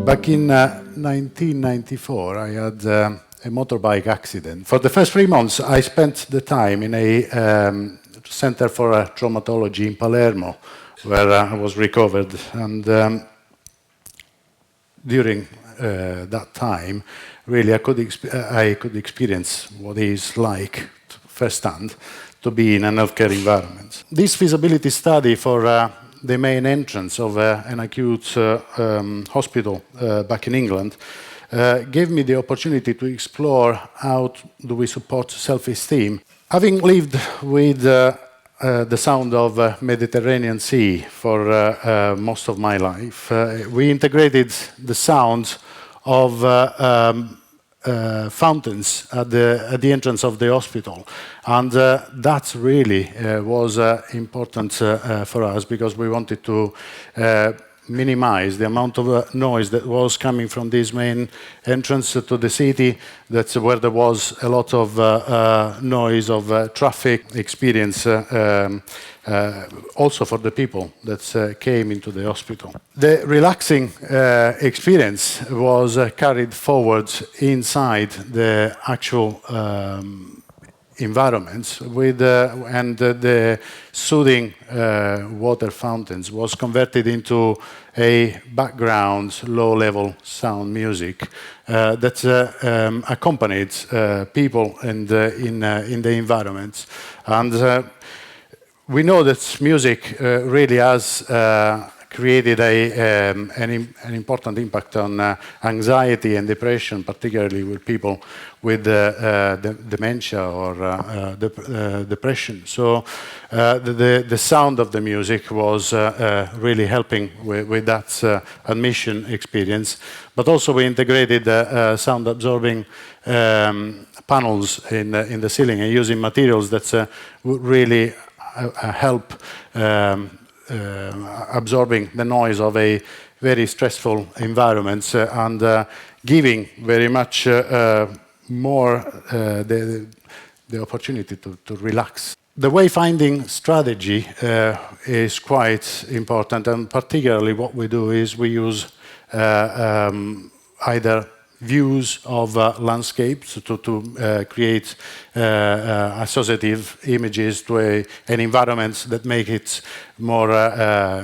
Back in 1994, I had a motorbike accident. For the first 3 months, I spent the time in a center for traumatology in Palermo, where I was recovered. And during that time, really, I could experience what it is like firsthand to be in an healthcare environment. This feasibility study for the main entrance of an acute hospital back in England gave me the opportunity to explore how do we support self-esteem. Having lived with the sound of Mediterranean Sea for most of my life, we integrated the sound of fountains at the entrance of the hospital. And that really was important for us, because we wanted to minimize the amount of noise that was coming from this main entrance to the city. That's where there was a lot of noise of traffic experience, also for the people that came into the hospital. The relaxing experience was carried forward inside the actual environments with and the soothing water fountains was converted into a background low-level sound music that accompanied people in the environment. And we know that music really has created an important impact on anxiety and depression, particularly with people with dementia or depression. So the sound of the music was really helping with that admission experience. But also we integrated sound-absorbing panels in the ceiling, and using materials that would really help absorbing the noise of a very stressful environment and giving very much more the opportunity to relax. The wayfinding strategy is quite important, and particularly what we do is we use either views of landscapes to create associative images to an environment that make it more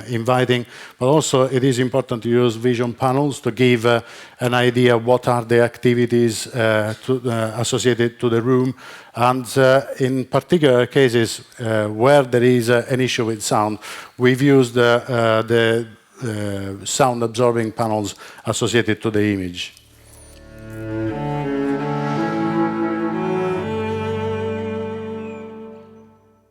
inviting. But also it is important to use vision panels to give an idea of what are the activities associated to the room. And in particular cases where there is an issue with sound, we've used the sound absorbing panels associated to the image.